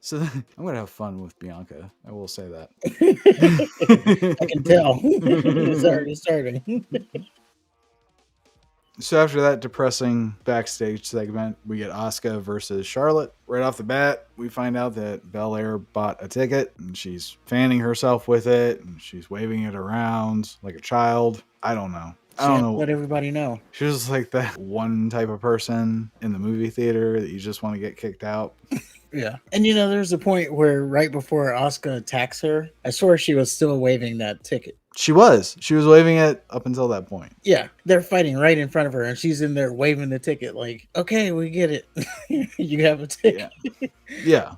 So I'm gonna have fun with Bianca. I will say that. I can tell. It's already starting. So after that depressing backstage segment, we get Asuka versus Charlotte. Right off the bat, we find out that Belair bought a ticket and she's fanning herself with it and she's waving it around like a child. I don't know. I She don't had to know. let everybody know. She was like that one type of person in the movie theater that you just want to get kicked out. Yeah. And there's a point where right before Asuka attacks her, I swear she was still waving that ticket. She was. She was waving it up until that point. Yeah, they're fighting right in front of her, and she's in there waving the ticket, like, "Okay, we get it. You have a ticket." Yeah. Yeah.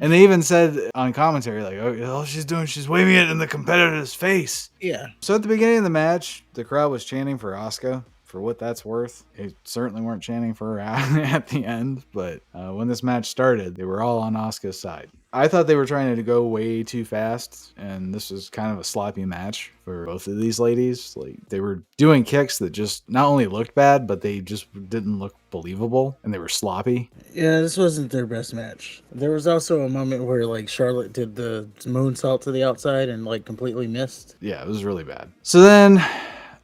And they even said on commentary, like, oh, all she's doing, she's waving it in the competitor's face. Yeah. So at the beginning of the match, the crowd was chanting for Asuka. For what that's worth, they certainly weren't chanting for her at the end. But when this match started, they were all on Asuka's side. I thought they were trying to go way too fast, and this was kind of a sloppy match for both of these ladies. Like, they were doing kicks that just not only looked bad, but they just didn't look believable, and they were sloppy. Yeah, this wasn't their best match. There was also a moment where like Charlotte did the moonsault to the outside and like completely missed. Yeah, it was really bad. So then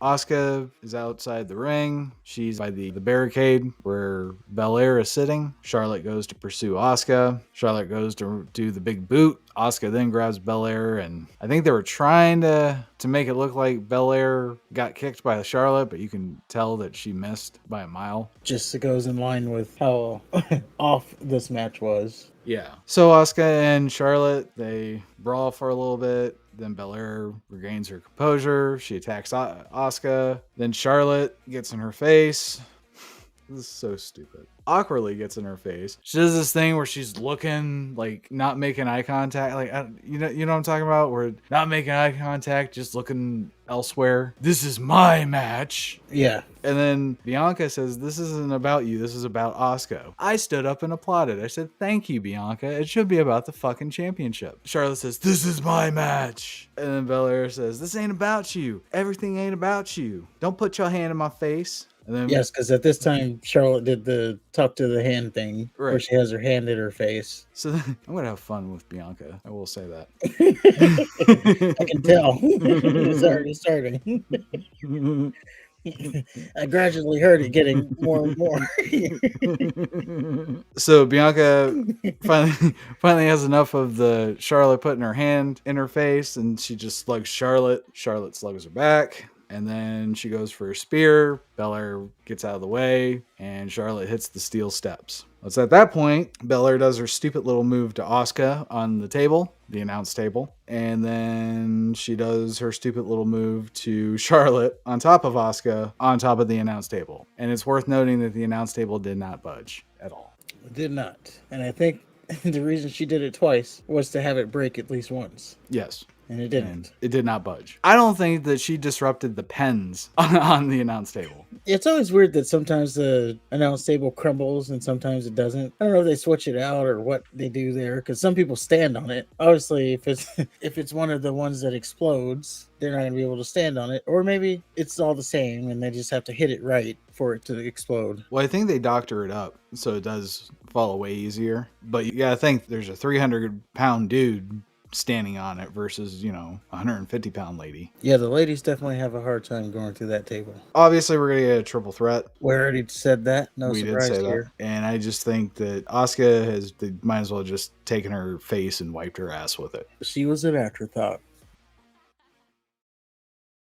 Asuka is outside the ring. She's by the barricade where Belair is sitting. Charlotte goes to pursue Asuka. Charlotte goes to do the big boot. Asuka then grabs Belair, and I think they were trying to make it look like Belair got kicked by Charlotte, but you can tell that she missed by a mile. Just goes in line with how off this match was. Yeah. So Asuka and Charlotte, they brawl for a little bit. Then Belair regains her composure. She attacks Asuka. Then Charlotte gets in her face. This is so stupid. Awkwardly gets in her face. She does this thing where she's looking, like, not making eye contact. Like, you know what I'm talking about? Where not making eye contact, just looking elsewhere. This is my match. Yeah. And then Bianca says, this isn't about you. This is about Asuka. I stood up and applauded. I said, thank you, Bianca. It should be about the fucking championship. Charlotte says, this is my match. And then Belair says, this ain't about you. Everything ain't about you. Don't put your hand in my face. And then, yes, because at this time Charlotte did the talk to the hand thing, right, where she has her hand in her face. So then, I'm gonna have fun with Bianca. I will say that. I can tell. It's already starting. I gradually heard it getting more and more. So Bianca finally has enough of the Charlotte putting her hand in her face, and she just slugs Charlotte. Charlotte slugs her back. And then she goes for a spear. Belair gets out of the way, and Charlotte hits the steel steps. It's at that point, Belair does her stupid little move to Asuka on the table, the announce table. And then she does her stupid little move to Charlotte on top of Asuka, on top of the announce table. And it's worth noting that the announce table did not budge at all. It did not. And I think the reason she did it twice was to have it break at least once. Yes. And it didn't. And it did not budge. I don't think that she disrupted the pens on the announce table. It's always weird that sometimes the announce table crumbles and sometimes it doesn't. I don't know if they switch it out or what they do there, because some people stand on it. Obviously, if it's one of the ones that explodes, they're not going to be able to stand on it. Or maybe it's all the same and they just have to hit it right for it to explode. Well, I think they doctor it up so it does fall away easier. But you got to think there's a 300-pound dude standing on it versus, 150-pound lady. Yeah, the ladies definitely have a hard time going through that table. Obviously, we're going to get a triple threat. We already said that. No surprise here. And I just think that Asuka they might as well just taken her face and wiped her ass with it. She was an afterthought.